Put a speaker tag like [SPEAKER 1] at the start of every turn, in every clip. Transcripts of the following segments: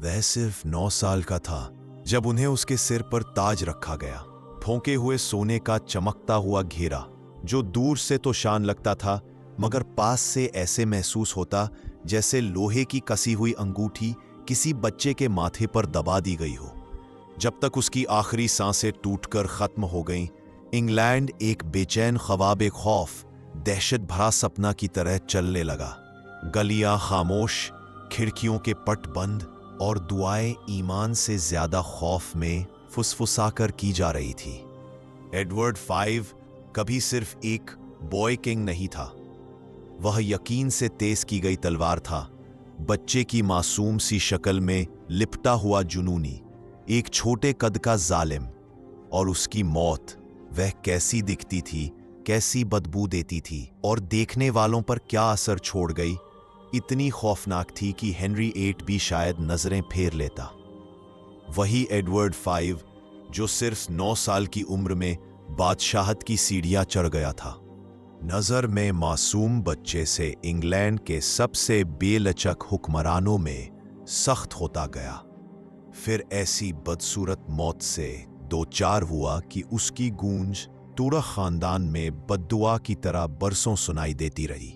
[SPEAKER 1] वह सिर्फ 9 साल का था जब उन्हें उसके सिर पर ताज रखा गया, ठोंके हुए सोने का चमकता हुआ घेरा जो दूर से तो शान लगता था मगर पास से ऐसे महसूस होता जैसे लोहे की कसी हुई अंगूठी किसी बच्चे के माथे पर दबा दी गई हो। जब तक उसकी आखिरी सांसें टूटकर खत्म हो गईं, इंग्लैंड एक बेचैन ख्वाब खौफ, दहशत भरा सपना की तरह चलने लगा। गलियां खामोश, खिड़कियों के पट बंद और दुआएं ईमान से ज्यादा खौफ में फुसफुसाकर की जा रही थी। एडवर्ड 5 कभी सिर्फ एक बॉय किंग नहीं था, वह यकीन से तेज की गई तलवार था, बच्चे की मासूम सी शक्ल में लिपटा हुआ जुनूनी, एक छोटे कद का जालिम। और उसकी मौत वह कैसी दिखती थी, कैसी बदबू देती थी और देखने वालों पर क्या असर छोड़ गई, इतनी खौफनाक थी कि हेनरी 8 भी शायद नजरें फेर लेता। वही एडवर्ड 5 जो सिर्फ 9 साल की उम्र में बादशाहत की सीढ़ियां चढ़ गया था, नजर में मासूम बच्चे से इंग्लैंड के सबसे बेलचक हुक्मरानों में सख्त होता गया। फिर ऐसी बदसूरत मौत से दो चार हुआ कि उसकी गूंज तुरक खानदान में बद्दुआ की तरह बरसों सुनाई देती रही।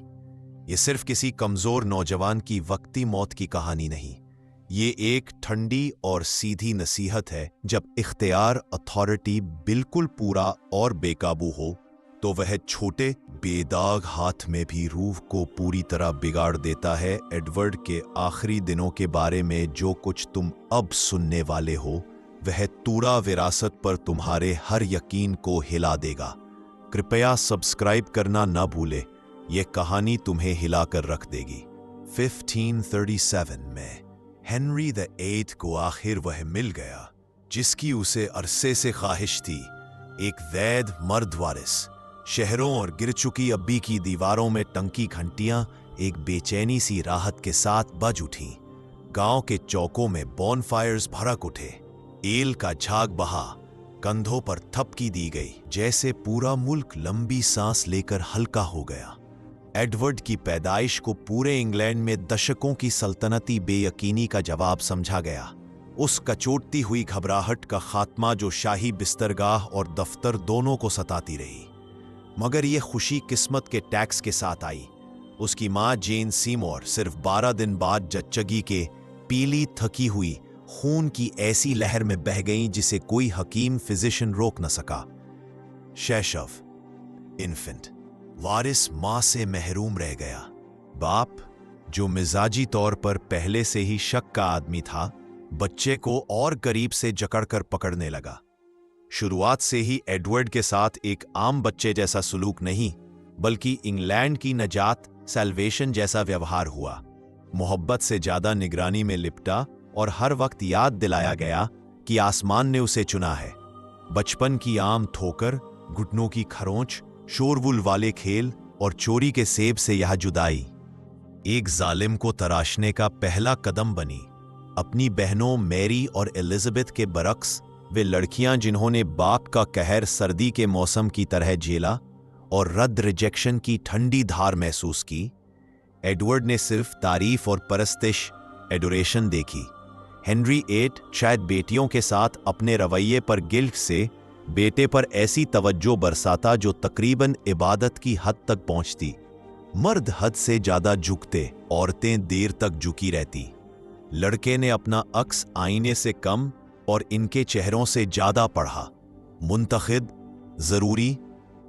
[SPEAKER 1] ये सिर्फ किसी कमजोर नौजवान की वक्ती मौत की कहानी नहीं, ये एक ठंडी और सीधी नसीहत है। जब इख्तियार, अथॉरिटी बिल्कुल पूरा और बेकाबू हो तो वह छोटे बेदाग हाथ में भी रूह को पूरी तरह बिगाड़ देता है। एडवर्ड के आखिरी दिनों के बारे में जो कुछ तुम अब सुनने वाले हो वह तूरा विरासत पर तुम्हारे हर यकीन को हिला देगा। कृपया सब्सक्राइब करना न भूले, यह कहानी तुम्हें हिलाकर रख देगी। 1537 में हेनरी द 8 को आखिर वह मिल गया जिसकी उसे अरसे से ख्वाहिश थी, एक वैध मर्द वारिस। शहरों और गिर चुकी अब्बी की दीवारों में टंकी घंटियां एक बेचैनी सी राहत के साथ बज उठीं। गांव के चौकों में बॉनफायर्स भड़क उठे, एल का झाग बहा, कंधों पर थपकी दी गई, जैसे पूरा मुल्क लंबी सांस लेकर हल्का हो गया। एडवर्ड की पैदाइश को पूरे इंग्लैंड में दशकों की सल्तनती बेयकीनी का जवाब समझा गया। उस कचोटती हुई घबराहट का खात्मा जो शाही बिस्तरगाह और दफ्तर दोनों को सताती रही। मगर यह खुशी किस्मत के टैक्स के साथ आई। उसकी मां जेन सीमोर सिर्फ 12 दिन बाद जच्चगी के पीली थकी हुई खून की ऐसी लहर में बह गईं जिसे कोई हकीम फिजिशियन रोक न सका। शैशव, इन्फेंट, वारिस मां से महरूम रह गया। बाप, जो मिजाजी तौर पर पहले से ही शक का आदमी था, बच्चे को और करीब से जकड़कर पकड़ने लगा। शुरुआत से ही एडवर्ड के साथ एक आम बच्चे जैसा सुलूक नहीं, बल्कि इंग्लैंड की नजात, सैल्वेशन जैसा व्यवहार हुआ। मोहब्बत से ज्यादा निगरानी में लिपटा और हर वक्त याद दिलाया गया कि आसमान ने उसे चुना है। बचपन की आम ठोकर, घुटनों की खरोंच, शोरगुल वाले खेल और चोरी के सेब से यह जुदाई एक जालिम को तराशने का पहला कदम बनी। अपनी बहनों मैरी और एलिजाबेथ के बरक्स, वे लड़कियां जिन्होंने बाप का कहर सर्दी के मौसम की तरह झेला और रद्द रिजेक्शन की ठंडी धार महसूस की, एडवर्ड ने सिर्फ तारीफ और परस्तिश, एडोरेशन देखी। हेनरी 8 शायद बेटियों के साथ अपने रवैये पर गिल्ट से बेटे पर ऐसी तवज्जो बरसाता जो तकरीबन इबादत की हद तक पहुंचती। मर्द हद से ज्यादा झुकते, औरतें देर तक झुकी रहती। लड़के ने अपना अक्स आईने से कम और इनके चेहरों से ज्यादा पढ़ा। मुंतखिब, जरूरी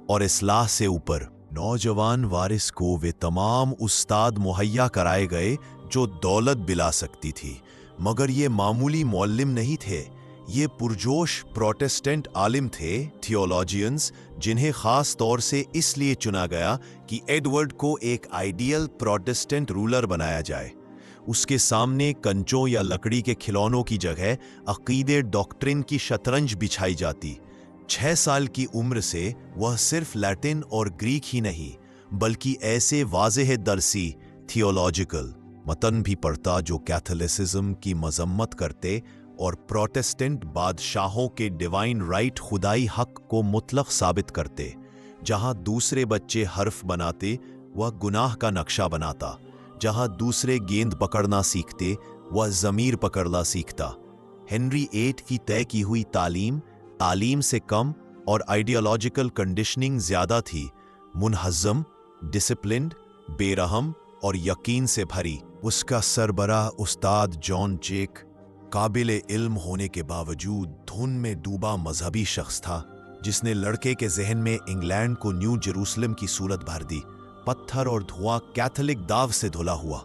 [SPEAKER 1] और इस्लाह से ऊपर। नौजवान वारिस को वे तमाम उस्ताद मुहैया कराए गए जो दौलत बिला सकती थी, मगर ये मामूली मौल्लिम नहीं थे। ये पुरजोश प्रोटेस्टेंट आलिम थे, थियोलॉजियंस, जिन्हें खास तौर से इसलिए चुना गया कि एडवर्ड को एक आइडियल प्रोटेस्टेंट रूलर बनाया जाए। उसके सामने कंचों या लकड़ी के खिलौनों की जगह अकीदे डॉक्ट्रिन की शतरंज बिछाई जाती। 6 साल की उम्र से वह सिर्फ लैटिन और ग्रीक ही नहीं, बल्कि ऐसे वाज़ेह दरसी थियोलॉजिकल मतन भी पढ़ता जो कैथोलिसिज्म की मजम्मत करते और प्रोटेस्टेंट बादशाहों के डिवाइन राइट खुदाई हक को मुतलक साबित करते। जहां दूसरे बच्चे हर्फ बनाते, वह गुनाह का नक्शा बनाता। जहां दूसरे गेंद पकड़ना सीखते, वह ज़मीर पकड़ना सीखता। हेनरी VIII की तय की हुई तालीम से कम और आइडियोलॉजिकल कंडीशनिंग ज्यादा थी, मुनहज़्ज़म, डिसिप्लिन्ड, बेरहम और यकीन से भरी। उसका सरबराह उस्ताद जॉन जेक काबिले इल्म होने के बावजूद धुन में डूबा मजहबी शख्स था, जिसने लड़के के जहन में इंग्लैंड को न्यू जेरूसलम की सूरत भर दी। पत्थर और धुआं कैथोलिक दाव से धुला हुआ।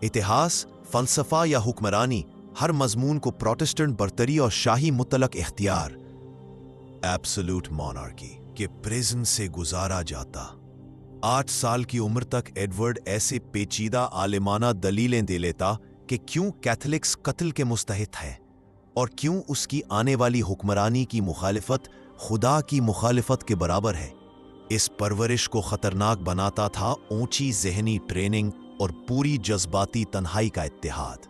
[SPEAKER 1] इतिहास, फलसफा या हुक्मरानी, हर मजमून को प्रोटेस्टेंट बर्तरी और शाही मुतलक इख्तियार, एब्सोल्यूट मोनार्की के प्रिज्म से गुजारा जाता। 8 साल की उम्र तक एडवर्ड ऐसे पेचीदा आलिमाना दलीलें दे लेता कि क्यों कैथोलिक्स कत्ल के मुस्तहिक है और क्यों उसकी आने वाली हुक्मरानी की मुखालिफत खुदा की मुखालिफत के बराबर है। इस परवरिश को खतरनाक बनाता था ऊंची जहनी ट्रेनिंग और पूरी जज्बाती तन्हाई का इत्तेहाद।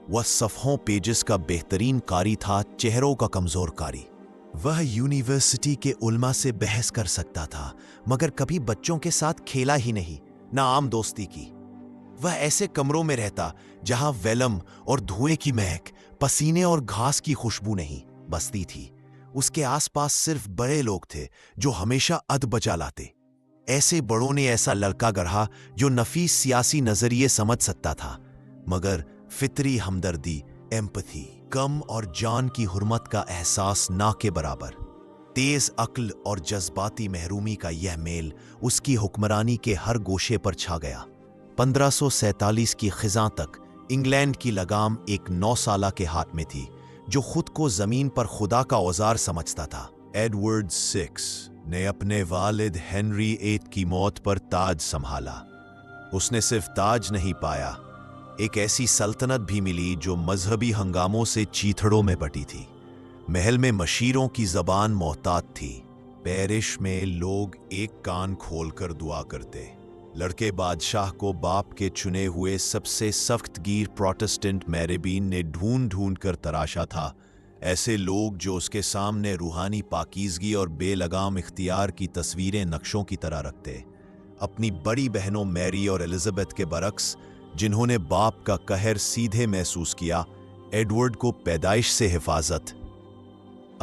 [SPEAKER 1] वह सफ़ों पेजेस का बेहतरीन कारी था, चेहरों का कमज़ोर कारी। वह यूनिवर्सिटी के उल्मा से बहस कर सकता था, मगर कभी बच्चों के साथ खेला ही नहीं, ना आम दोस्ती की। वह ऐसे कमरों में रहता जहां वेलम और धुएं की महक, पसीने और घास की खुशबू नहीं बसती थी। उसके आसपास सिर्फ बड़े लोग थे जो हमेशा अद बचा लाते। ऐसे बड़ों ने ऐसा लड़का गढ़ा जो नफीस सियासी नजरिए समझ सकता था, मगर फितरी हमदर्दी, एम्पथी, कम और जान की हुर्मत का एहसास ना के बराबर। तेज अक्ल और जज्बाती महरूमी का यह मेल उसकी हुक्मरानी के हर गोशे पर छा गया। 1547 की खिज़ां तक इंग्लैंड की लगाम एक 9 साला के हाथ में थी, जो खुद को जमीन पर खुदा का औजार समझता था। एडवर्ड VI ने अपने वालिद हेनरी VIII की मौत पर ताज संभाला। उसने सिर्फ ताज नहीं पाया, एक ऐसी सल्तनत भी मिली जो मजहबी हंगामों से चीथड़ों में बटी थी। महल में मशीरों की जबान मोहतात थी। पेरिश में लोग एक कान खोलकर दुआ करते। लड़के बादशाह को बाप के चुने हुए सबसे सख्त गिर प्रोटेस्टेंट मैरेबीन ने ढूंढ ढूंढ कर तराशा था। ऐसे लोग जो उसके सामने रूहानी पाकीज़गी और बेलगाम इख्तियार की तस्वीरें नक्शों की तरह रखते। अपनी बड़ी बहनों मैरी और एलिजाबेथ के बरक्स, जिन्होंने बाप का कहर सीधे महसूस किया, एडवर्ड को पैदाइश से हिफाजत,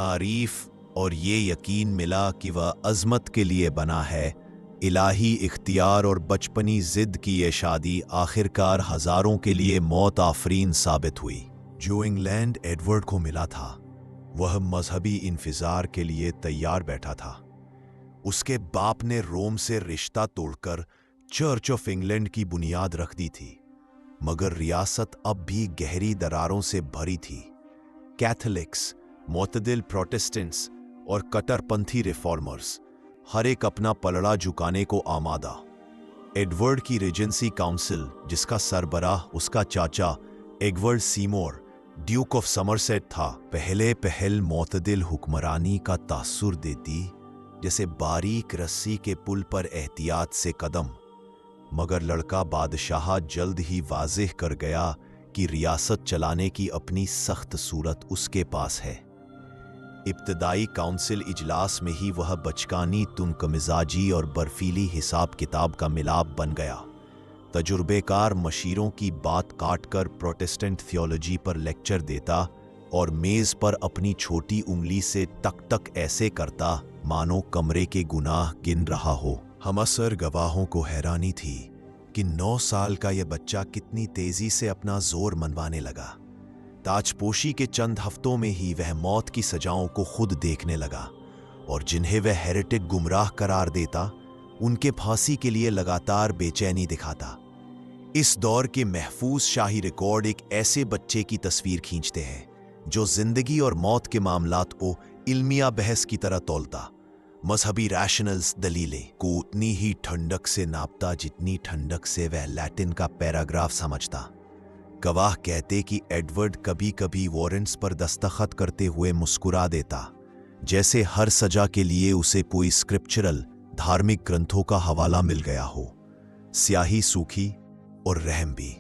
[SPEAKER 1] आरीफ और ये यकीन मिला कि वह अजमत के लिए बना है। इलाही इख्तियार और बचपनी जिद की ये शादी आखिरकार हजारों के लिए मौत आफरीन साबित हुई। जो इंग्लैंड एडवर्ड को मिला था, वह मजहबी इंफिजार के लिए तैयार बैठा था। उसके बाप ने रोम से रिश्ता तोड़कर चर्च ऑफ इंग्लैंड की बुनियाद रख दी थी, मगर रियासत अब भी गहरी दरारों से भरी थी। कैथोलिक्स, मोतदिल प्रोटेस्टेंट्स और कट्टरपंथी रिफॉर्मर्स, हर एक अपना पलड़ा झुकाने को आमादा। एडवर्ड की रेजेंसी काउंसिल, जिसका सरबराह उसका चाचा Edward Seymour, Duke of Somerset था, पहल मोतदिल हुक्मरानी का तासुर देती, जैसे बारीक रस्सी के पुल पर एहतियात से कदम। मगर लड़का बादशाह जल्द ही वाज़ेह कर गया कि रियासत चलाने की अपनी सख्त सूरत उसके पास है। इब्तदाई काउंसिल इजलास में ही वह बचकानी, तुनकमिजाजी और बर्फीली हिसाब किताब का मिलाप बन गया। तजुर्बेकार मशीरों की बात काटकर प्रोटेस्टेंट थियोलॉजी पर लेक्चर देता और मेज पर अपनी छोटी उंगली से टक टक ऐसे करता मानो कमरे के गुनाह गिन रहा हो। हम असर गवाहों को हैरानी थी कि 9 साल का यह बच्चा कितनी तेजी से अपना जोर मनवाने लगा। ताजपोशी के चंद हफ्तों में ही वह मौत की सजाओं को खुद देखने लगा, और जिन्हें वह हेरेटिक गुमराह करार देता, उनके फांसी के लिए लगातार बेचैनी दिखाता। इस दौर के महफूज शाही रिकॉर्ड एक ऐसे बच्चे की तस्वीर खींचते हैं जो जिंदगी और मौत के मामलात को इल्मिया बहस की तरह तौलता, मजहबी रैशनल्स दलीलें को उतनी ही ठंडक से नापता जितनी ठंडक से वह लैटिन का पैराग्राफ समझता। गवाह कहते कि एडवर्ड कभी कभी वारंट्स पर दस्तखत करते हुए मुस्कुरा देता, जैसे हर सजा के लिए उसे कोई स्क्रिप्चरल धार्मिक ग्रंथों का हवाला मिल गया हो। स्याही सूखी और रहम भी।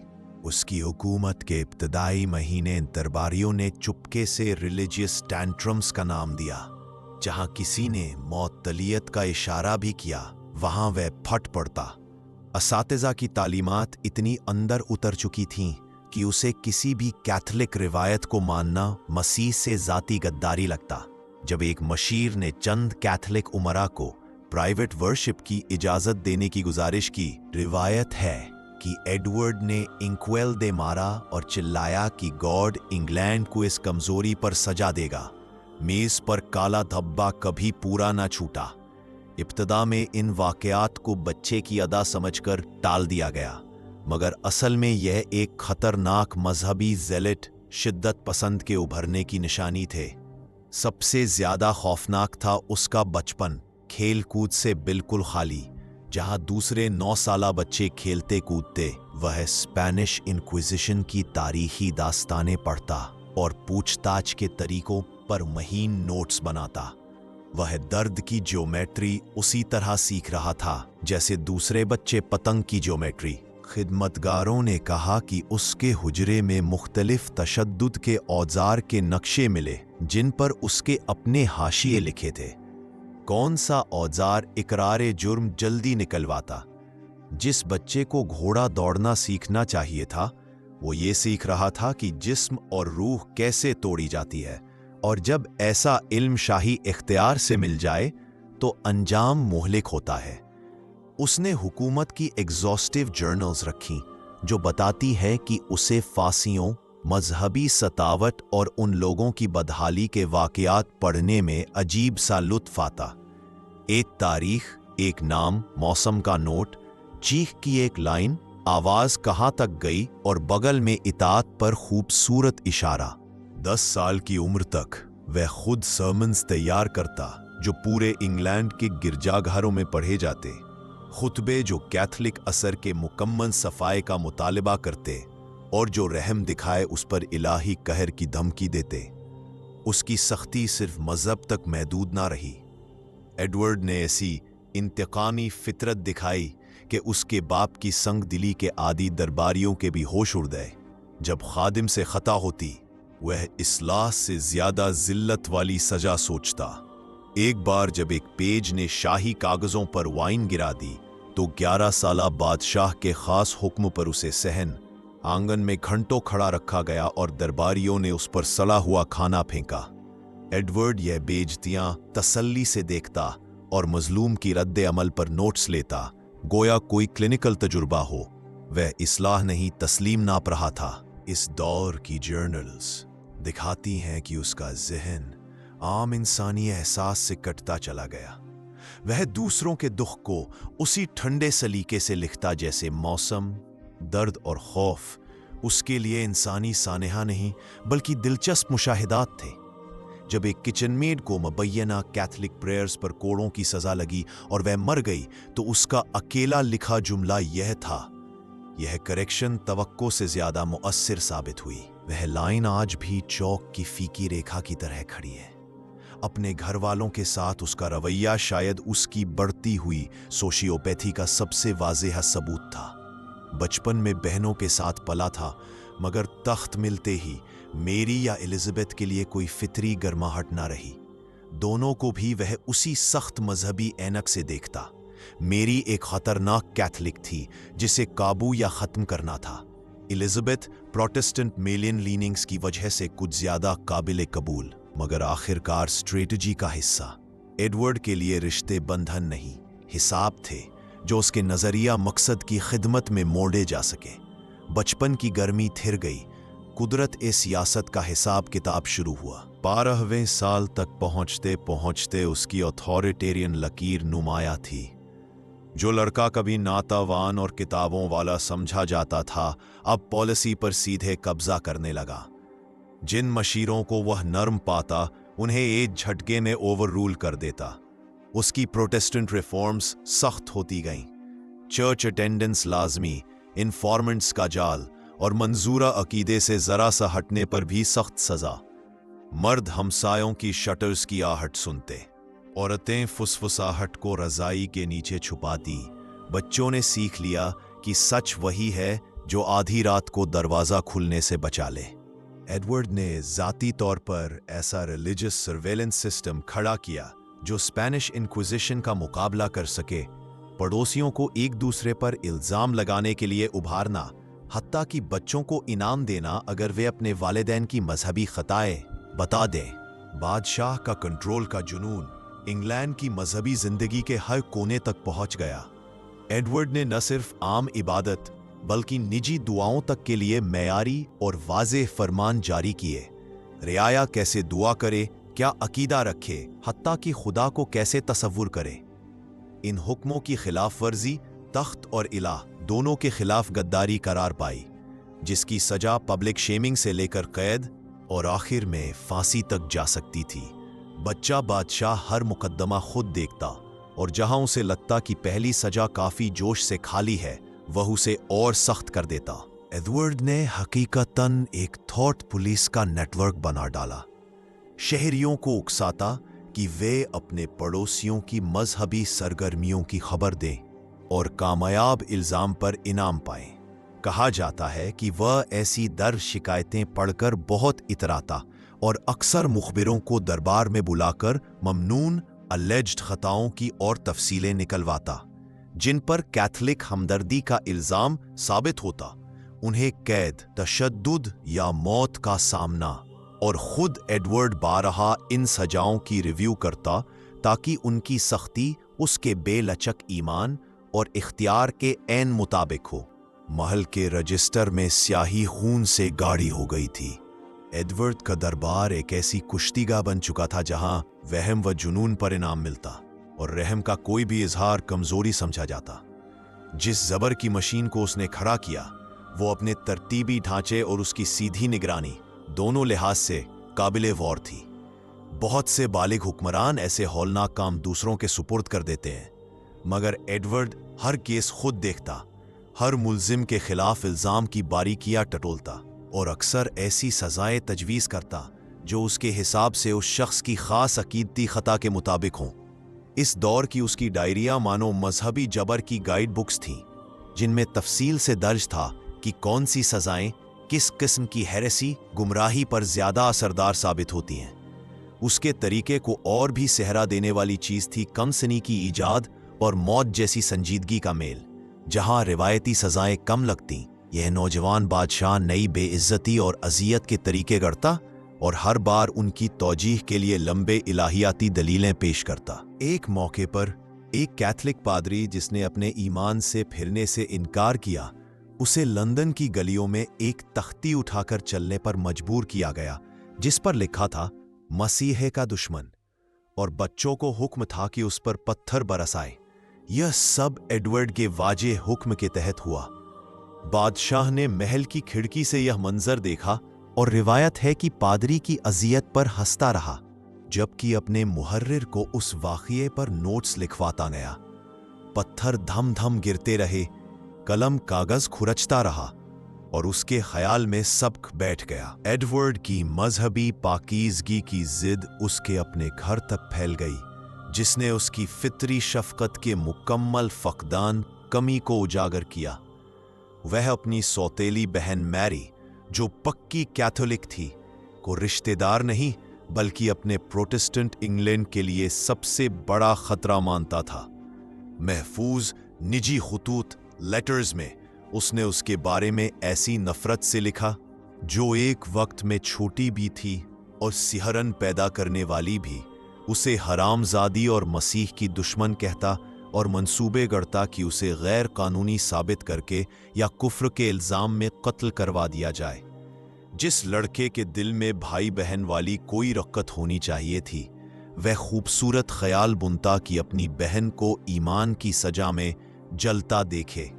[SPEAKER 1] उसकी हुकूमत के इब्तदाई महीने दरबारियों ने चुपके से रिलीजियस टैंट्रम्स का नाम दिया। जहां किसी ने मौतलियत का इशारा भी किया, वहां वह फट पड़ता। असातिज़ा की तालीमात इतनी अंदर उतर चुकी थीं कि उसे किसी भी कैथोलिक रिवायत को मानना मसीह से जाती गद्दारी लगता। जब एक मशीर ने चंद कैथोलिक उमरा को प्राइवेट वर्शिप की इजाजत देने की गुजारिश की, रिवायत है कि एडवर्ड ने इंक्वेल दे मारा और चिल्लाया कि गॉड इंग्लैंड को इस कमजोरी पर सजा देगा। मेज पर काला धब्बा कभी पूरा ना छूटा। इब्तदा में इन वाकयात को बच्चे की अदा समझकर टाल दिया गया, मगर असल में यह एक खतरनाक मजहबी ज़ेलिट शिद्दत पसंद के उभरने की निशानी थे। सबसे ज्यादा खौफनाक था उसका बचपन, खेल कूद से बिल्कुल खाली। जहां दूसरे 9 साला बच्चे खेलते कूदते, वह स्पेनिश इंक्विजिशन की तारीखी दास्तानें पढ़ता और पूछताछ के तरीकों पर महीन नोट्स बनाता। वह दर्द की ज्योमेट्री उसी तरह सीख रहा था जैसे दूसरे बच्चे पतंग की ज्योमेट्री। खिदमतगारों ने कहा कि उसके हुजरे में मुख्तलिफ तशद्दुद के औजार के नक्शे मिले जिन पर उसके अपने हाशिए लिखे थे। कौन सा औजार इकरारे जुर्म जल्दी निकलवाता? जिस बच्चे को घोड़ा दौड़ना सीखना चाहिए था, वो ये सीख रहा था कि जिस्म और रूह कैसे तोड़ी जाती है, और जब ऐसा इल्म शाही इख्तियार से मिल जाए तो अंजाम मोहलिक होता है। उसने हुकूमत की एग्जॉस्टिव जर्नल्स रखीं जो बताती है कि उसे फांसियों, मजहबी सतावट और उन लोगों की बदहाली के वाकयात पढ़ने में अजीब सा लुत्फ आता। एक तारीख, एक नाम, मौसम का नोट, चीख की एक लाइन, आवाज कहाँ तक गई और बगल में इताअत पर खूबसूरत इशारा। 10 साल की उम्र तक वह खुद सर्मन्स तैयार करता जो पूरे इंग्लैंड के गिरजाघरों में पढ़े जाते, खुतबे जो कैथोलिक असर के मुकम्मल सफाई का मुतालबा करते और जो रहम दिखाए उस पर इलाही कहर की धमकी देते। उसकी सख्ती सिर्फ मजहब तक महदूद ना रही। एडवर्ड ने ऐसी इंतकामी फितरत दिखाई कि उसके बाप की संग दिली के आदि दरबारियों के भी होश उड़ गए। जब खादिम से खता होती, वह इस्लाह से ज्यादा जिल्लत वाली सजा सोचता। एक बार जब एक पेज ने शाही कागजों पर वाइन गिरा दी तो 11 साला बादशाह के खास हुक्म पर उसे सहन आंगन में घंटों खड़ा रखा गया और दरबारियों ने उस पर सड़ा हुआ खाना फेंका। एडवर्ड यह बेइज्जतियां तसल्ली से देखता और मजलूम की रद्द अमल पर नोट्स लेता, गोया कोई क्लिनिकल तजुर्बा हो। वह इस्लाह नहीं तस्लीम नाप रहा था। इस दौर की जर्नल्स दिखाती हैं कि उसका जहन आम इंसानी एहसास से कटता चला गया। वह दूसरों के दुख को उसी ठंडे सलीके से लिखता जैसे मौसम, दर्द और खौफ उसके लिए इंसानी सानेहा नहीं बल्कि दिलचस्प मुशाहिदात थे। जब एक किचन मेड को मुबैना कैथोलिक प्रेयर्स पर कोड़ों की सजा लगी और वह मर गई तो उसका अकेला लिखा जुमला यह था। यह करेक्शन तवक्को से ज्यादा मुअस्सिर साबित हुई। वह लाइन आज भी चौक की फीकी रेखा की तरह खड़ी है। अपने घर वालों के साथ उसका रवैया शायद उसकी बढ़ती हुई सोशियोपैथी का सबसे वाज़ेह सबूत था। बचपन में बहनों के साथ पला था, मगर तख्त मिलते ही मेरी या एलिजाबेथ के लिए कोई फितरी गर्माहट ना रही। दोनों को भी वह उसी सख्त मजहबी ऐनक से देखता। मेरी एक खतरनाक कैथोलिक थी जिसे काबू या खत्म करना था। एलिजाबेथ प्रोटेस्टेंट मेलियन लीनिंग्स की वजह से कुछ ज्यादा काबिल कबूल, मगर आखिरकार स्ट्रेटजी का हिस्सा। एडवर्ड के लिए रिश्ते बंधन नहीं, हिसाब थे जो उसके नजरिया मकसद की खिदमत में मोड़े जा सके। बचपन की गर्मी थिर गई, कुदरत ए सियासत का हिसाब किताब शुरू हुआ। 12वें साल तक पहुंचते पहुंचते उसकी अथॉरिटेरियन लकीर नुमाया थी। जो लड़का कभी नातावान और किताबों वाला समझा जाता था, अब पॉलिसी पर सीधे कब्जा करने लगा। जिन मशीरों को वह नर्म पाता, उन्हें एक झटके में ओवर रूल कर देता। उसकी प्रोटेस्टेंट रिफॉर्म्स सख्त होती गईं। चर्च अटेंडेंस लाजमी, इन्फॉर्मेंट्स का जाल और मंजूरा अकीदे से जरा सा हटने पर भी सख्त सजा। मर्द हमसायों की शटर्स की आहट सुनते, औरतें फुसफुसाहट को रजाई के नीचे छुपाती। बच्चों ने सीख लिया कि सच वही है जो आधी रात को दरवाजा खुलने से बचा ले। एडवर्ड ने जाती तौर पर ऐसा रिलीजियस सर्वेलेंस सिस्टम खड़ा किया जो स्पेनिश इंक्विजिशन का मुकाबला कर सके। पड़ोसियों को एक दूसरे पर इल्जाम लगाने के लिए उभारना, हत्ता कि बच्चों को इनाम देना अगर वे अपने वालिदैन की मजहबी खताएं बता दें। बादशाह का कंट्रोल का जुनून इंग्लैंड की मजहबी जिंदगी के हर कोने तक पहुंच गया। एडवर्ड ने न सिर्फ आम इबादत बल्कि निजी दुआओं तक के लिए मयारी और वाज़ेह फरमान जारी किए। रियाया कैसे दुआ करे, क्या अकीदा रखे, हत्ता कि खुदा को कैसे तसव्वुर करे। इन हुक्मों की खिलाफ वर्जी तख्त और इलाह दोनों के खिलाफ गद्दारी करार पाई, जिसकी सजा पब्लिक शेमिंग से लेकर कैद और आखिर में फांसी तक जा सकती थी। बच्चा बादशाह हर मुकद्दमा खुद देखता और जहां उसे लगता कि पहली सजा काफी जोश से खाली है, वह उसे और सख्त कर देता। एडवर्ड ने हकीकतन एक थॉट पुलिस का नेटवर्क बना डाला। शहरियों को उकसाता कि वे अपने पड़ोसियों की मजहबी सरगर्मियों की खबर दें और कामयाब इल्जाम पर इनाम पाएं। कहा जाता है कि वह ऐसी दर्ज शिकायतें पढ़कर बहुत इतराता और अक्सर मुखबिरों को दरबार में बुलाकर ममनून अलेज्ड खताओं की और तफसीलें निकलवाता, जिन पर कैथलिक हमदर्दी का इल्जाम साबित होता। उन्हें कैद, तशद्दुद या मौत का सामना, और खुद एडवर्ड बारहा इन सजाओं की रिव्यू करता ताकि उनकी सख्ती उसके बेलचक ईमान और इख्तियार के ऐन मुताबिक हो। महल के रजिस्टर में स्याही खून से गाढ़ी हो गई थी। एडवर्ड का दरबार एक ऐसी कुश्तीगाह बन चुका था जहां वहम व जुनून पर इनाम मिलता और रहम का कोई भी इजहार कमजोरी समझा जाता। जिस जबर की मशीन को उसने खड़ा किया, वो अपने तरतीबी ढांचे और उसकी सीधी निगरानी दोनों लिहाज से काबिले गौर थी। बहुत से बालिग हुक्मरान ऐसे हौलनाक काम दूसरों के सुपुर्द कर देते हैं, मगर एडवर्ड हर केस खुद देखता, हर मुल्जिम के खिलाफ इल्जाम की बारीकियां टटोलता और अक्सर ऐसी सजाएं तजवीज़ करता जो उसके हिसाब से उस शख्स की खास अकीदती खता के मुताबिक हों। इस दौर की उसकी डायरियां मानो मजहबी जबर की गाइड बुक्स थीं, जिनमें तफसील से दर्ज था कि कौन सी सजाएं किस किस्म की हेरेसी, गुमराही पर ज्यादा असरदार साबित होती हैं। उसके तरीके को और भी सेहरा देने वाली चीज थी कमसनी की ईजाद और मौत जैसी संजीदगी का मेल। जहां रिवायती सजाएं कम लगती, यह नौजवान बादशाह नई बेइज्जती और अजियत के तरीके गढ़ता और हर बार उनकी तौजीह के लिए लंबे इलाहियाती दलीलें पेश करता। एक मौके पर एक कैथलिक पादरी जिसने अपने ईमान से फिरने से इनकार किया, उसे लंदन की गलियों में एक तख्ती उठाकर चलने पर मजबूर किया गया, जिस पर लिखा था मसीह का दुश्मन, और बच्चों को हुक्म था कि उस पर पत्थर बरसाए। यह सब एडवर्ड के वाजे हुक्म के तहत हुआ। बादशाह ने महल की खिड़की से यह मंजर देखा और रिवायत है कि पादरी की अजियत पर हंसता रहा, जबकि अपने मुहर्रिर को उस वाक़िए पर नोट्स लिखवाता गया। पत्थर धम धम गिरते रहे, कलम कागज खुरचता रहा और उसके ख्याल में सबक बैठ गया। एडवर्ड की मजहबी पाकीज़गी की जिद उसके अपने घर तक फैल गई, जिसने उसकी फितरी शफकत के मुकम्मल फकदान कमी को उजागर किया। वह अपनी सौतेली बहन मैरी, जो पक्की कैथोलिक थी, को रिश्तेदार नहीं बल्कि अपने प्रोटेस्टेंट इंग्लैंड के लिए सबसे बड़ा खतरा मानता था। महफूज निजी खुतूत लेटर्स में उसने उसके बारे में ऐसी नफरत से लिखा जो एक वक्त में छोटी भी थी और सिहरन पैदा करने वाली भी। उसे हरामजादी और मसीह की दुश्मन कहता और मंसूबे गढ़ता कि उसे गैर कानूनी साबित करके या कुफ्र के इल्जाम में कत्ल करवा दिया जाए। जिस लड़के के दिल में भाई बहन वाली कोई रक्कत होनी चाहिए थी, वह खूबसूरत ख्याल बुनता कि अपनी बहन को ईमान की सजा में जलता देखे।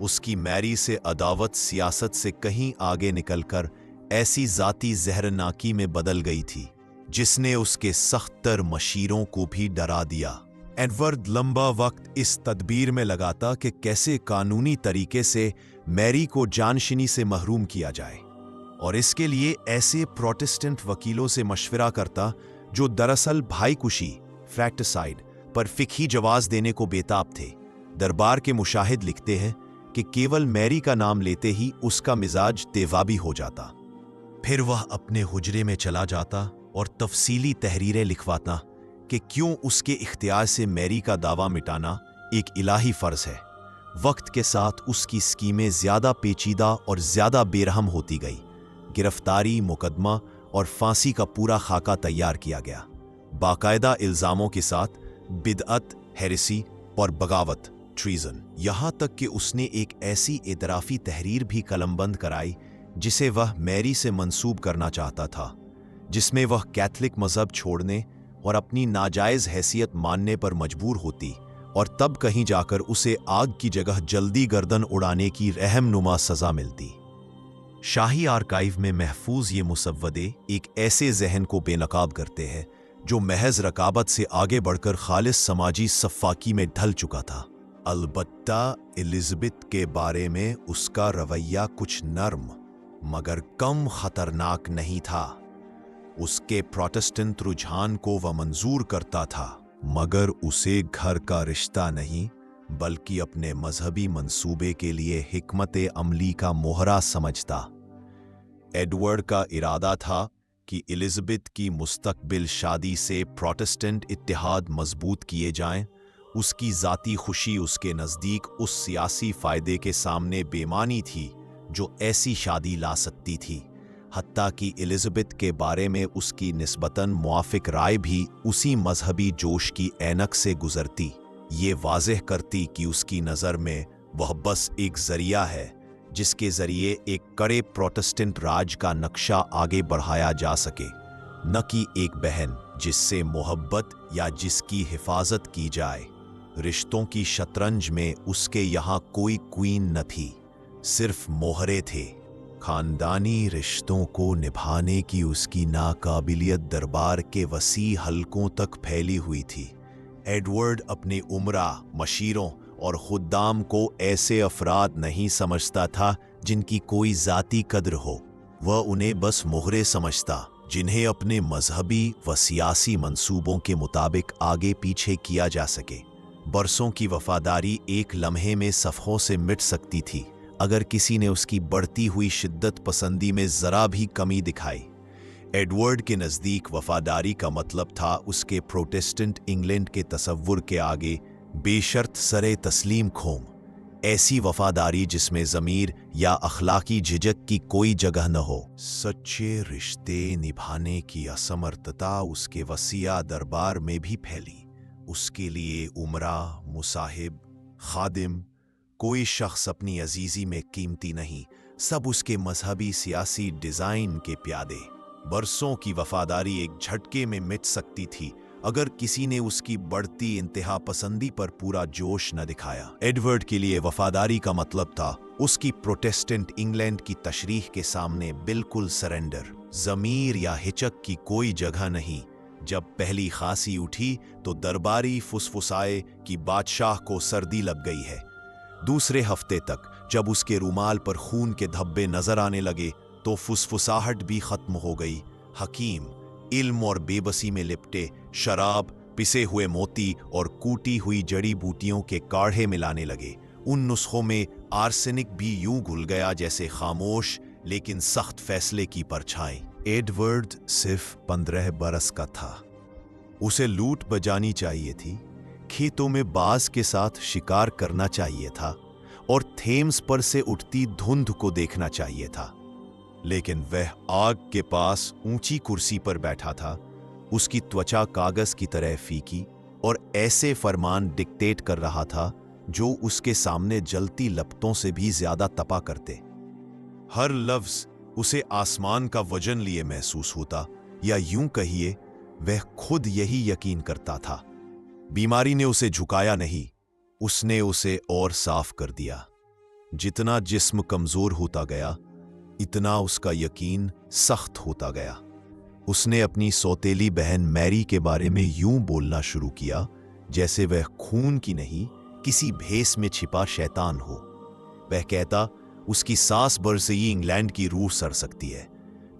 [SPEAKER 1] उसकी मैरी से अदावत सियासत से कहीं आगे निकलकर ऐसी जाती जहरनाकी में बदल गई थी जिसने उसके सख्तर मशीरों को भी डरा दिया। एडवर्ड लंबा वक्त इस तदबीर में लगाता कि कैसे कानूनी तरीके से मैरी को जानशिनी से महरूम किया जाए, और इसके लिए ऐसे प्रोटेस्टेंट वकीलों से मशवरा करता जो दरअसल भाईकुशी फ्रैक्टिसाइड पर फिक्ही जवाज देने को बेताब थे। दरबार के मुशाहिद लिखते हैं कि केवल मैरी का नाम लेते ही उसका मिजाज तेवाबी हो जाता। फिर वह अपने हुजरे में चला जाता और तफसीली तहरीरें लिखवाता कि क्यों उसके इख्तियार से मैरी का दावा मिटाना एक इलाही फर्ज है। वक्त के साथ उसकी स्कीमें ज्यादा पेचीदा और ज्यादा बेरहम होती गई। गिरफ्तारी, मुकदमा और फांसी का पूरा खाका तैयार किया गया, बाकायदा इल्जामों के साथ बिदअत, हेरेसी और बगावत, ट्रीजन। यहां तक कि उसने एक ऐसी एतराफी तहरीर भी कलमबंद कराई जिसे वह मैरी से मंसूब करना चाहता था, जिसमें वह कैथलिक मजहब छोड़ने और अपनी नाजायज हैसियत मानने पर मजबूर होती, और तब कहीं जाकर उसे आग की जगह जल्दी गर्दन उड़ाने की रहमनुमा सजा मिलती। शाही आर्काइव में महफूज ये मुसव्वदे एक ऐसे जहन को बेनकाब करते हैं जो महज रकाबत से आगे बढ़कर खालिस समाजी सफ़ाकी में ढल चुका था। अलबत्ता एलिज़ाबेथ के बारे में उसका रवैया कुछ नर्म मगर कम खतरनाक नहीं था। उसके प्रोटेस्टेंट रुझान को वह मंजूर करता था, मगर उसे घर का रिश्ता नहीं बल्कि अपने मजहबी मंसूबे के लिए हिकमत अमली का मोहरा समझता। एडवर्ड का इरादा था कि एलिज़ाबेथ की मुस्तकबिल शादी से प्रोटेस्टेंट इत्तेहाद मजबूत किए जाएं। उसकी ज़ाती खुशी उसके नज़दीक उस सियासी फ़ायदे के सामने बेमानी थी जो ऐसी शादी ला सकती थी। हत्ता कि एलिज़ाबेथ के बारे में उसकी निस्बतन मुआफ़िक राय भी उसी मजहबी जोश की ऐनक से गुजरती, ये वाज़ेह करती कि उसकी नज़र में वह बस एक ज़रिया है जिसके ज़रिए एक कड़े प्रोटेस्टेंट राज का नक्शा आगे बढ़ाया जा सके, न कि एक बहन जिससे मोहब्बत या जिसकी हिफाजत की जाए। रिश्तों की शतरंज में उसके यहाँ कोई क्वीन न थी, सिर्फ मोहरे थे। खानदानी रिश्तों को निभाने की उसकी नाकाबिलियत दरबार के वसी हलकों तक फैली हुई थी। एडवर्ड अपने उमरा, मशीरों और खुद्दाम को ऐसे अफराद नहीं समझता था जिनकी कोई ज़ाती कद्र हो। वह उन्हें बस मोहरे समझता जिन्हें अपने मजहबी व सियासी मंसूबों के मुताबिक आगे पीछे किया जा सके। बरसों की वफादारी एक लम्हे में सफ़ों से मिट सकती थी अगर किसी ने उसकी बढ़ती हुई शिद्दत पसंदी में ज़रा भी कमी दिखाई। एडवर्ड के नज़दीक वफादारी का मतलब था उसके प्रोटेस्टेंट इंग्लैंड के तसव्वुर के आगे बेशर्त सरे तस्लीम खोम, ऐसी वफादारी जिसमें ज़मीर या अखलाकी झिझक की कोई जगह न हो। सच्चे रिश्ते निभाने की असमर्थता उसके वसिया दरबार में भी फैली। उसके लिए उमरा, मुसाहिब, खादिम, कोई शख्स अपनी अजीज़ी में कीमती नहीं, सब उसके मजहबी सियासी डिज़ाइन के प्यादे। बरसों की वफादारी एक झटके में मिट सकती थी अगर किसी ने उसकी बढ़ती इंतहा पसंदी पर पूरा जोश न दिखाया। एडवर्ड के लिए वफादारी का मतलब था उसकी प्रोटेस्टेंट इंग्लैंड की तशरीह के सामने बिल्कुल सरेंडर। ज़मीर या हिचक की कोई जगह नहीं। जब पहली खांसी उठी तो दरबारी फुसफुसाए कि बादशाह को सर्दी लग गई है। दूसरे हफ्ते तक जब उसके रुमाल पर खून के धब्बे नजर आने लगे तो फुसफुसाहट भी खत्म हो गई। हकीम इल्म और बेबसी में लिपटे शराब, पिसे हुए मोती और कूटी हुई जड़ी बूटियों के काढ़े मिलाने लगे। उन नुस्खों में आर्सेनिक भी यूं घुल गया जैसे खामोश लेकिन सख्त फैसले की परछाई। एडवर्ड सिर्फ 15 बरस का था। उसे लूट बजानी चाहिए थी, खेतों में बाज के साथ शिकार करना चाहिए था और थेम्स पर से उठती धुंध को देखना चाहिए था। लेकिन वह आग के पास ऊंची कुर्सी पर बैठा था। उसकी त्वचा कागज की तरह फीकी और ऐसे फरमान डिक्टेट कर रहा था जो उसके सामने जलती लपटों से भी ज्यादा तपा करते। हर लफ्ज उसे आसमान का वजन लिए महसूस होता, या यूं कहिए वह खुद यही यकीन करता था। बीमारी ने उसे झुकाया नहीं, उसने उसे और साफ कर दिया। जितना जिस्म कमजोर होता गया इतना उसका यकीन सख्त होता गया। उसने अपनी सौतेली बहन मैरी के बारे में यूं बोलना शुरू किया जैसे वह खून की नहीं किसी भेस में छिपा शैतान हो। वह कहता उसकी सास भर से ही इंग्लैंड की रूह सर सकती है।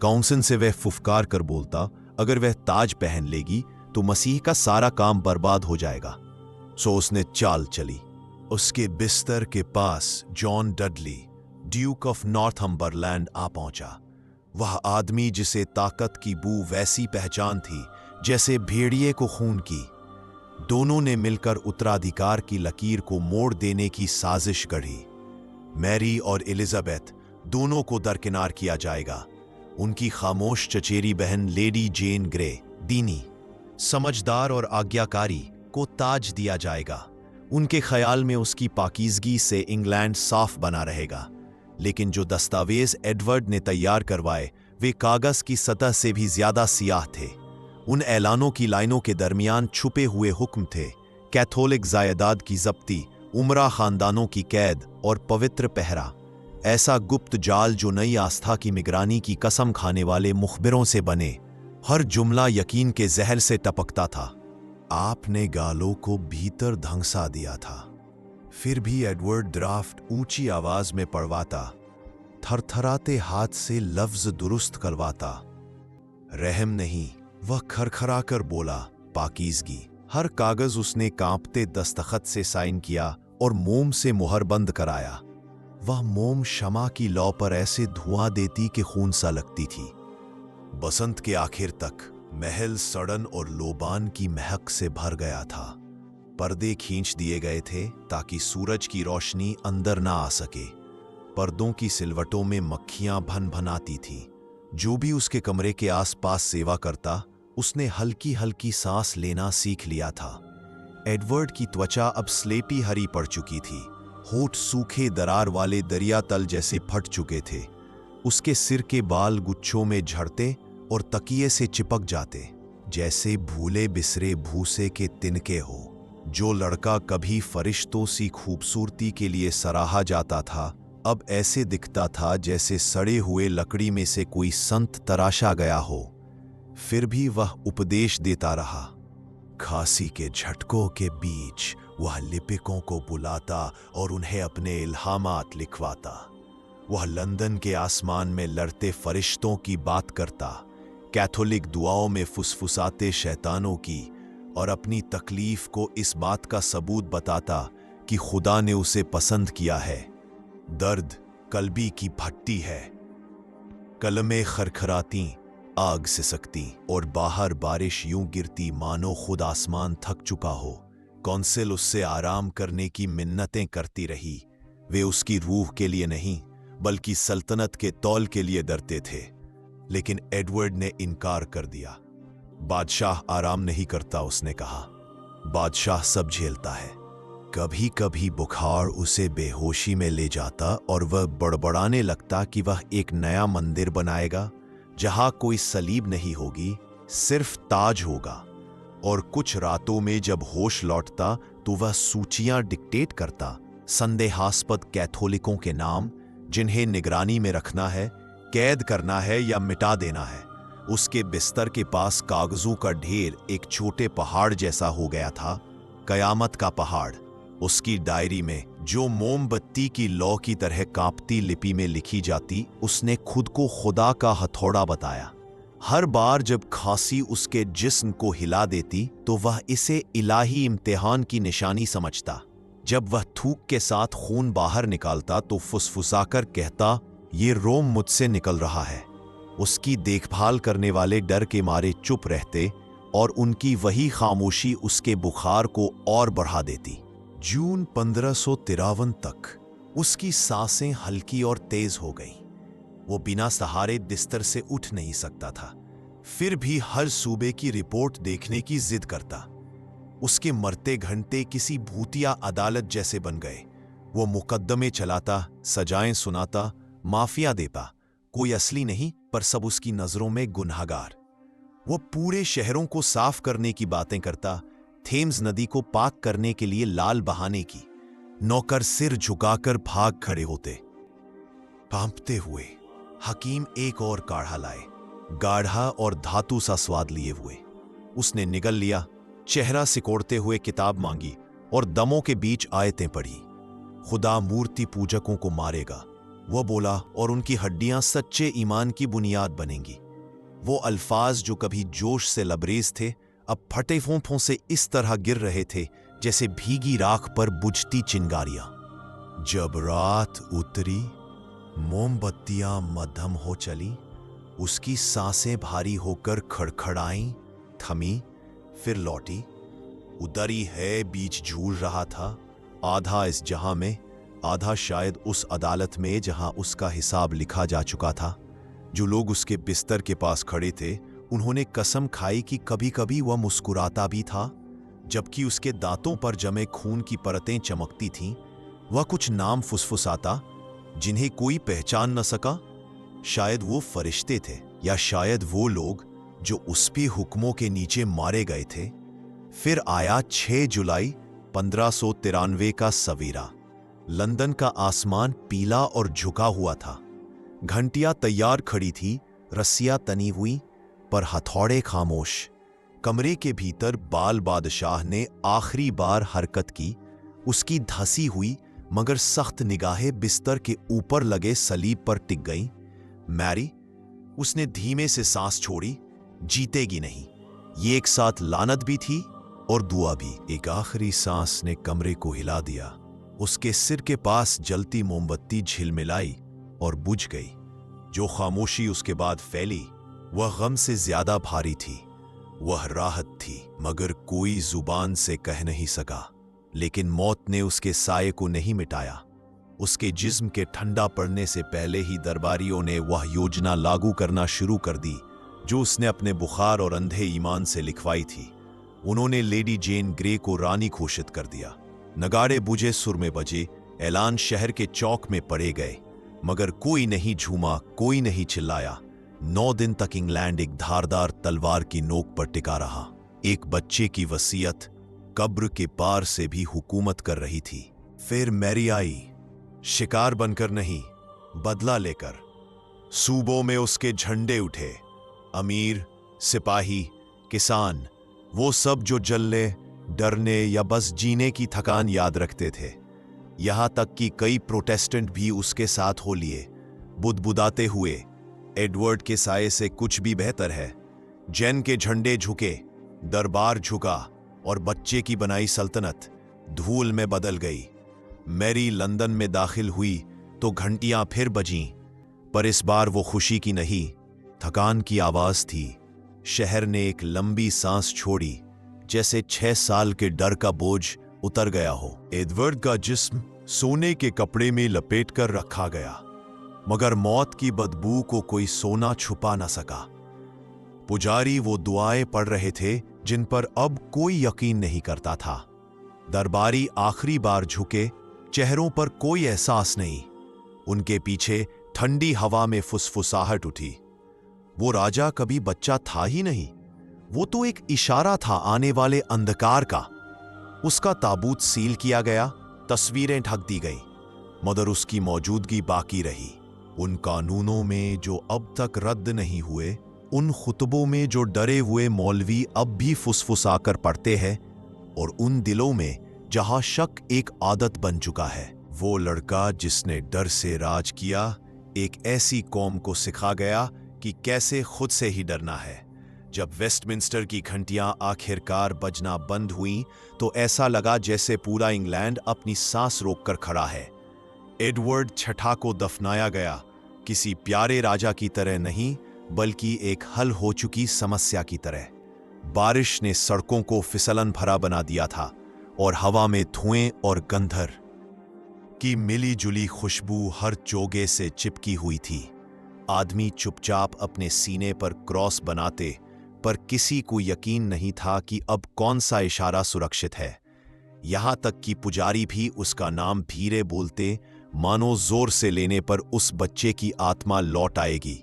[SPEAKER 1] काउंसिल से वह फुफकार कर बोलता अगर वह ताज पहन लेगी तो मसीह का सारा काम बर्बाद हो जाएगा। सो उसने चाल चली। उसके बिस्तर के पास John Dudley, Duke of Northumberland आ पहुंचा। वह आदमी जिसे ताकत की बू वैसी पहचान थी जैसे भेड़िए को खून की। दोनों ने मिलकर उत्तराधिकार की लकीर को मोड़ देने की साजिश गढ़ी। मैरी और एलिजाबेथ दोनों को दरकिनार किया जाएगा। उनकी खामोश चचेरी बहन लेडी जेन ग्रे, दीनी, समझदार और आज्ञाकारी, को ताज दिया जाएगा। उनके ख्याल में उसकी पाकीज़गी से इंग्लैंड साफ बना रहेगा। लेकिन जो दस्तावेज एडवर्ड ने तैयार करवाए वे कागज की सतह से भी ज्यादा सियाह थे। उन ऐलानों की लाइनों के दरमियान छुपे हुए हुक्म थे, कैथोलिक जायदाद की जब्ती, उमरा खानदानों की कैद और पवित्र पहरा। ऐसा गुप्त जाल जो नई आस्था की निगरानी की कसम खाने वाले मुखबिरों से बने। हर जुमला यकीन के जहर से टपकता था। आपने गालों को भीतर धंसा दिया था। फिर भी एडवर्ड ड्राफ्ट ऊंची आवाज में पढ़वाता, थरथराते हाथ से लफ्ज दुरुस्त करवाता। रहम नहीं, वह खरखराकर बोला, पाकीज़गी। हर कागज उसने कांपते दस्तखत से साइन किया और मोम से मुहर बंद कराया। वह मोम शमा की लौ पर ऐसे धुआं देती कि खून सा लगती थी। बसंत के आखिर तक महल सड़न और लोबान की महक से भर गया था। पर्दे खींच दिए गए थे ताकि सूरज की रोशनी अंदर ना आ सके। पर्दों की सिलवटों में मक्खियां भन भनाती थीं। जो भी उसके कमरे के आसपास सेवा करता, उसने हल्की हल्की सांस लेना सीख लिया था। एडवर्ड की त्वचा अब स्लेटी हरी पड़ चुकी थी। होठ सूखे दरार वाले दरिया तल जैसे फट चुके थे। उसके सिर के बाल गुच्छों में झड़ते और तकिए से चिपक जाते, जैसे भूले बिसरे भूसे के तिनके हो। जो लड़का कभी फरिश्तों सी खूबसूरती के लिए सराहा जाता था, अब ऐसे दिखता था जैसे सड़े हुए लकड़ी में से कोई संत तराशा गया हो। फिर भी वह उपदेश देता रहा। खांसी के झटकों के बीच वह लिपिकों को बुलाता और उन्हें अपने इल्हामात लिखवाता। वह लंदन के आसमान में लड़ते फरिश्तों की बात करता, कैथोलिक दुआओं में फुसफुसाते शैतानों की, और अपनी तकलीफ को इस बात का सबूत बताता कि खुदा ने उसे पसंद किया है। दर्द कल्बी की भट्टी है। कलमें खरखराती, आग सिसकती और बाहर बारिश यूं गिरती मानो खुद आसमान थक चुका हो। कौंसिल उससे आराम करने की मिन्नतें करती रही। वे उसकी रूह के लिए नहीं बल्कि सल्तनत के तौल के लिए डरते थे। लेकिन एडवर्ड ने इनकार कर दिया। बादशाह आराम नहीं करता, उसने कहा। बादशाह सब झेलता है। कभी कभी बुखार उसे बेहोशी में ले जाता और वह बड़बड़ाने लगता कि वह एक नया मंदिर बनाएगा जहां कोई सलीब नहीं होगी, सिर्फ ताज होगा। और कुछ रातों में जब होश लौटता तो वह सूचियां डिक्टेट करता, संदेहास्पद कैथोलिकों के नाम जिन्हें निगरानी में रखना है, कैद करना है या मिटा देना है। उसके बिस्तर के पास कागजों का ढेर एक छोटे पहाड़ जैसा हो गया था, कयामत का पहाड़। उसकी डायरी में जो मोमबत्ती की लौ की तरह कांपती लिपि में लिखी जाती, उसने खुद को खुदा का हथौड़ा बताया। हर बार जब खांसी उसके जिस्म को हिला देती तो वह इसे इलाही इम्तिहान की निशानी समझता। जब वह थूक के साथ खून बाहर निकालता तो फुसफुसाकर कहता, ये रोम मुझसे निकल रहा है। उसकी देखभाल करने वाले डर के मारे चुप रहते और उनकी वही खामोशी उसके बुखार को और बढ़ा देती। जून 1553 तक उसकी सांसें हल्की और तेज हो गईं। वो बिना सहारे बिस्तर से उठ नहीं सकता था। फिर भी हर सूबे की रिपोर्ट देखने की जिद करता। उसके मरते घंटे किसी भूतिया अदालत जैसे बन गए। वो मुकद्दमे चलाता, सजाएं सुनाता, माफिया देता। कोई असली नहीं, पर सब उसकी नजरों में गुनहगार। वो पूरे शहरों को साफ करने की बातें करता, थेम्स नदी को पाक करने के लिए लाल बहाने की। नौकर सिर झुकाकर भाग खड़े होते। कांपते हुए हकीम एक और काढ़ा लाए, गाढ़ा और धातु सा स्वाद लिए हुए। उसने निगल लिया, चेहरा सिकोड़ते हुए किताब मांगी और दमों के बीच आयतें पढ़ी। खुदा मूर्ति पूजकों को मारेगा, वो बोला, और उनकी हड्डियां सच्चे ईमान की बुनियाद बनेंगी। वो अल्फाज जो कभी जोश से लबरेज थे, अब फटे फोंफों से इस तरह गिर रहे थे जैसे भीगी राख पर बुझती चिंगारियां। जब रात उतरी, मोमबत्तियां मध्यम हो चली। उसकी सांसें भारी होकर खड़खड़ाईं, थमी, फिर लौटी उधर ही है बीच झूल रहा था, आधा इस जहां में, आधा शायद उस अदालत में जहां उसका हिसाब लिखा जा चुका था। जो लोग उसके बिस्तर के पास खड़े थे उन्होंने कसम खाई कि कभी कभी वह मुस्कुराता भी था, जबकि उसके दांतों पर जमे खून की परतें चमकती थीं। वह कुछ नाम फुसफुसाता जिन्हें कोई पहचान न सका। शायद वो फरिश्ते थे, या शायद वो लोग जो उस पे हुक्मों के नीचे मारे गए थे। फिर आया 6 जुलाई 1593 का सवेरा। लंदन का आसमान पीला और झुका हुआ था। घंटियां तैयार खड़ी थी, रस्सियां तनी हुई, पर हथौड़े खामोश। कमरे के भीतर बाल बादशाह ने आखिरी बार हरकत की। उसकी धसी हुई मगर सख्त निगाहें बिस्तर के ऊपर लगे सलीब पर टिक गईं। मैरी, उसने धीमे से सांस छोड़ी। जीतेगी नहीं, ये एक साथ लानत भी थी और दुआ भी। एक आखिरी सांस ने कमरे को हिला दिया। उसके सिर के पास जलती मोमबत्ती झिलमिलाई और बुझ गई। जो खामोशी उसके बाद फैली वह गम से ज्यादा भारी थी। वह राहत थी, मगर कोई जुबान से कह नहीं सका। लेकिन मौत ने उसके साये को नहीं मिटाया। उसके जिस्म के ठंडा पड़ने से पहले ही दरबारियों ने वह योजना लागू करना शुरू कर दी जो उसने अपने बुखार और अंधे ईमान से लिखवाई थी। उन्होंने लेडी जेन ग्रे को रानी घोषित कर दिया। नगाड़े बुझे, सुरमे बजे, ऐलान शहर के चौक में पड़े गए, मगर कोई नहीं झूमा, कोई नहीं चिल्लाया। 9 दिन तक इंग्लैंड एक धारदार तलवार की नोक पर टिका रहा। एक बच्चे की वसीयत कब्र के पार से भी हुकूमत कर रही थी। फिर मैरी आई, शिकार बनकर नहीं, बदला लेकर। सूबों में उसके झंडे उठे। अमीर, सिपाही, किसान, वो सब जो जलने, डरने या बस जीने की थकान याद रखते थे। यहां तक कि कई प्रोटेस्टेंट भी उसके साथ हो लिए, बुदबुदाते हुए, एडवर्ड के साये से कुछ भी बेहतर है। जैन के झंडे झुके, दरबार झुका और बच्चे की बनाई सल्तनत धूल में बदल गई। मैरी लंदन में दाखिल हुई तो घंटियां फिर बजीं, पर इस बार वो खुशी की नहीं, थकान की आवाज थी। शहर ने एक लंबी सांस छोड़ी, जैसे 6 साल के डर का बोझ उतर गया हो। एडवर्ड का जिस्म सोने के कपड़े में लपेट कर रखा गया, मगर मौत की बदबू को कोई सोना छुपा न सका। पुजारी वो दुआएं पढ़ रहे थे जिन पर अब कोई यकीन नहीं करता था। दरबारी आखिरी बार झुके, चेहरों पर कोई एहसास नहीं। उनके पीछे ठंडी हवा में फुसफुसाहट उठी। वो राजा कभी बच्चा था ही नहीं, वो तो एक इशारा था आने वाले अंधकार का। उसका ताबूत सील किया गया, तस्वीरें ढक दी गई, मगर उसकी मौजूदगी बाकी रही। उन कानूनों में जो अब तक रद्द नहीं हुए, उन खुतबों में जो डरे हुए मौलवी अब भी फुसफुसाकर पढ़ते हैं, और उन दिलों में जहां शक एक आदत बन चुका है। वो लड़का जिसने डर से राज किया, एक ऐसी कौम को सिखा गया कि कैसे खुद से ही डरना है। जब वेस्टमिंस्टर की घंटियां आखिरकार बजना बंद हुईं, तो ऐसा लगा जैसे पूरा इंग्लैंड अपनी सांस रोककर खड़ा है। एडवर्ड छठा को दफनाया गया, किसी प्यारे राजा की तरह नहीं, बल्कि एक हल हो चुकी समस्या की तरह। बारिश ने सड़कों को फिसलन भरा बना दिया था और हवा में धुएं और गंधर की मिली जुली खुशबू हर चोगे से चिपकी हुई थी। आदमी चुपचाप अपने सीने पर क्रॉस बनाते, पर किसी को यकीन नहीं था कि अब कौन सा इशारा सुरक्षित है। यहां तक कि पुजारी भी उसका नाम धीरे बोलते, मानो जोर से लेने पर उस बच्चे की आत्मा लौट आएगी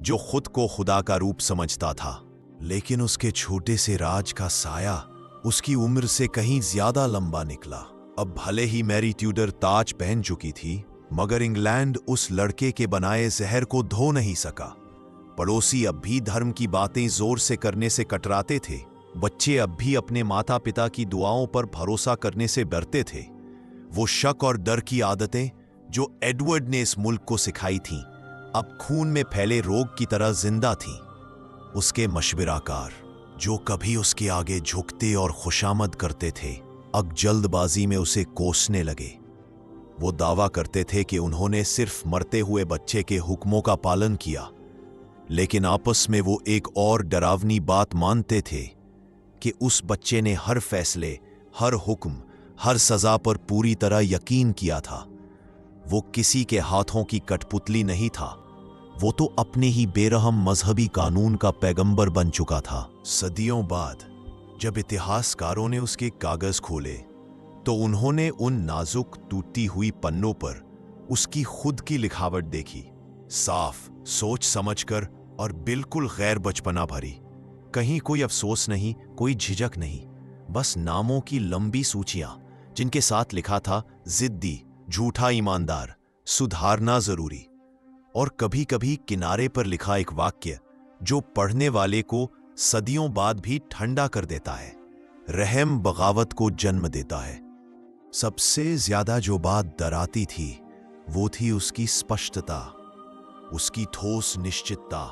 [SPEAKER 1] जो खुद को खुदा का रूप समझता था। लेकिन उसके छोटे से राज का साया उसकी उम्र से कहीं ज्यादा लंबा निकला। अब भले ही मैरी ट्यूडर ताज पहन चुकी थी, मगर इंग्लैंड उस लड़के के बनाए जहर को धो नहीं सका। पड़ोसी अब भी धर्म की बातें जोर से करने से कतराते थे। बच्चे अब भी अपने माता पिता की दुआओं पर भरोसा करने से डरते थे। वो शक और डर की आदतें जो एडवर्ड ने इस मुल्क को सिखाई थीं, अब खून में फैले रोग की तरह जिंदा थीं। उसके मशवराकार जो कभी उसके आगे झुकते और खुशामद करते थे, अब जल्दबाजी में उसे कोसने लगे। वो दावा करते थे कि उन्होंने सिर्फ मरते हुए बच्चे के हुक्मों का पालन किया, लेकिन आपस में वो एक और डरावनी बात मानते थे कि उस बच्चे ने हर फैसले, हर हुक्म, हर सजा पर पूरी तरह यकीन किया था। वो किसी के हाथों की कठपुतली नहीं था, वो तो अपने ही बेरहम मजहबी कानून का पैगंबर बन चुका था। सदियों बाद जब इतिहासकारों ने उसके कागज खोले तो उन्होंने उन नाजुक टूटी हुई पन्नों पर उसकी खुद की लिखावट देखी, साफ, सोच समझकर और बिल्कुल गैर बचपना भरी। कहीं कोई अफसोस नहीं, कोई झिझक नहीं, बस नामों की लंबी सूचियां जिनके साथ लिखा था जिद्दी, झूठा ईमानदार, सुधारना जरूरी। और कभी कभी किनारे पर लिखा एक वाक्य जो पढ़ने वाले को सदियों बाद भी ठंडा कर देता है, रहम बगावत को जन्म देता है। सबसे ज्यादा जो बात डराती थी वो थी उसकी स्पष्टता, उसकी ठोस निश्चितता।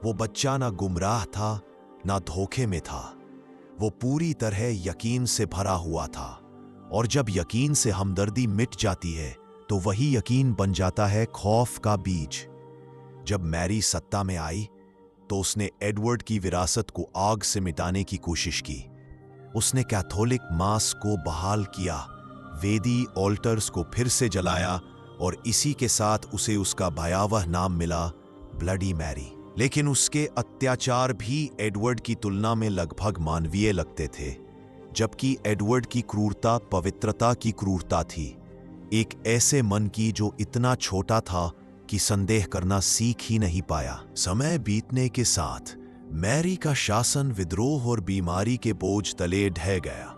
[SPEAKER 1] वो बच्चा ना गुमराह था ना धोखे में था, वो पूरी तरह यकीन से भरा हुआ था। और जब यकीन से हमदर्दी मिट जाती है तो वही यकीन बन जाता है खौफ का बीज। जब मैरी सत्ता में आई तो उसने एडवर्ड की विरासत को आग से मिटाने की कोशिश की। उसने कैथोलिक मास को बहाल किया, वेदी ऑल्टर्स को फिर से जलाया और इसी के साथ उसे उसका भयावह नाम मिला, ब्लडी मैरी। लेकिन उसके अत्याचार भी एडवर्ड की तुलना में लगभग मानवीय लगते थे, जबकि एडवर्ड की क्रूरता पवित्रता की क्रूरता थी, एक ऐसे मन की जो इतना छोटा था कि संदेह करना सीख ही नहीं पाया। समय बीतने के साथ मैरी का शासन विद्रोह और बीमारी के बोझ तले ढह गया।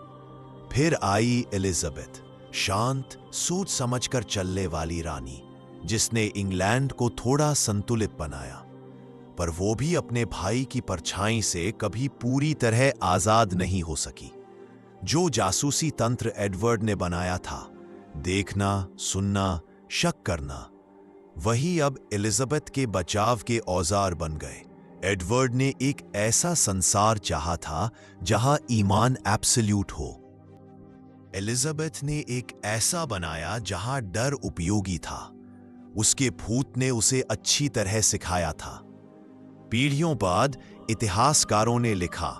[SPEAKER 1] फिर आई एलिजाबेथ, शांत, सोच समझकर चलने वाली रानी, जिसने इंग्लैंड को थोड़ा संतुलित बनाया। पर वो भी अपने भाई की परछाई से कभी पूरी तरह आजाद नहीं हो सकी। जो जासूसी तंत्र एडवर्ड ने बनाया था, देखना, सुनना, शक करना, वही अब एलिजाबेथ के बचाव के औजार बन गए। एडवर्ड ने एक ऐसा संसार चाहा था जहां ईमान एब्सोल्यूट हो। एलिजाबेथ ने एक ऐसा बनाया जहां डर उपयोगी था। उसके भूत ने उसे अच्छी तरह सिखाया था। पीढ़ियों बाद इतिहासकारों ने लिखा,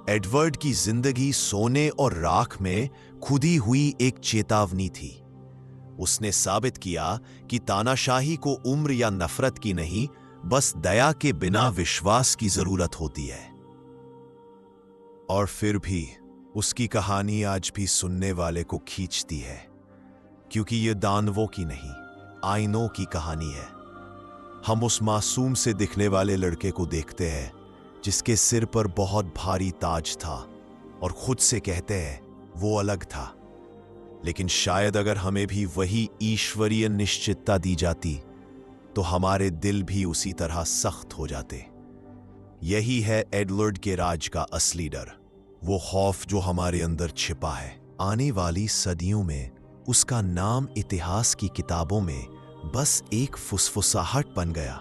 [SPEAKER 1] एडवर्ड की जिंदगी सोने और राख में खुदी हुई एक चेतावनी थी। उसने साबित किया कि तानाशाही को उम्र या नफरत की नहीं, बस दया के बिना विश्वास की जरूरत होती है। और फिर भी उसकी कहानी आज भी सुनने वाले को खींचती है, क्योंकि ये दानवों की नहीं, आईनों की कहानी है। हम उस मासूम से दिखने वाले लड़के को देखते हैं जिसके सिर पर बहुत भारी ताज था और खुद से कहते हैं वो अलग था। लेकिन शायद अगर हमें भी वही ईश्वरीय निश्चितता दी जाती तो हमारे दिल भी उसी तरह सख्त हो जाते। यही है एडवर्ड के राज का असली डर, वो खौफ जो हमारे अंदर छिपा है। आने वाली सदियों में उसका नाम इतिहास की किताबों में बस एक फुसफुसाहट बन गया,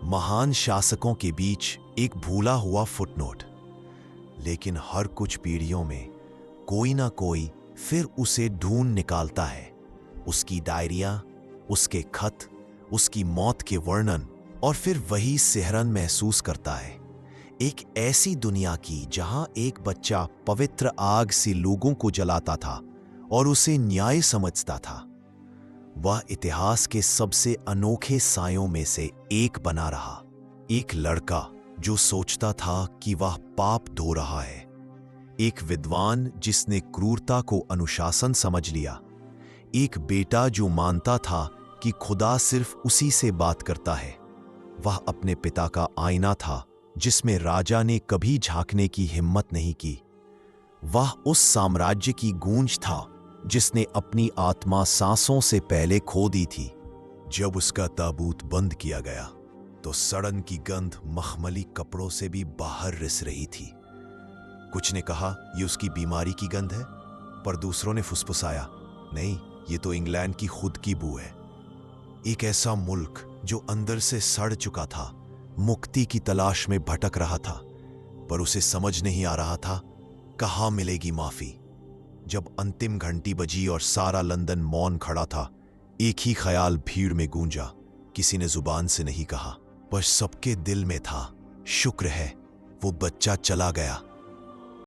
[SPEAKER 1] महान शासकों के बीच एक भूला हुआ फुटनोट। लेकिन हर कुछ पीढ़ियों में कोई ना कोई फिर उसे ढूंढ निकालता है। उसकी डायरिया, उसके खत, उसकी मौत के वर्णन, और फिर वही सिहरन महसूस करता है, एक ऐसी दुनिया की जहां एक बच्चा पवित्र आग से लोगों को जलाता था और उसे न्याय समझता था। वह इतिहास के सबसे अनोखे सायों में से एक बना रहा, एक लड़का जो सोचता था कि वह पाप धो रहा है, एक विद्वान जिसने क्रूरता को अनुशासन समझ लिया, एक बेटा जो मानता था कि खुदा सिर्फ उसी से बात करता है। वह अपने पिता का आईना था जिसमें राजा ने कभी झांकने की हिम्मत नहीं की। वह उस साम्राज्य की गूंज था जिसने अपनी आत्मा सांसों से पहले खो दी थी। जब उसका ताबूत बंद किया गया तो सड़न की गंध मखमली कपड़ों से भी बाहर रिस रही थी। कुछ ने कहा ये उसकी बीमारी की गंध है, पर दूसरों ने फुसफुसाया, नहीं, ये तो इंग्लैंड की खुद की बू है। एक ऐसा मुल्क जो अंदर से सड़ चुका था, मुक्ति की तलाश में भटक रहा था, पर उसे समझ नहीं आ रहा था कहाँ मिलेगी माफी। जब अंतिम घंटी बजी और सारा लंदन मौन खड़ा था, एक ही ख्याल भीड़ में गूंजा। किसी ने जुबान से नहीं कहा, बस सबके दिल में था, शुक्र है वो बच्चा चला गया।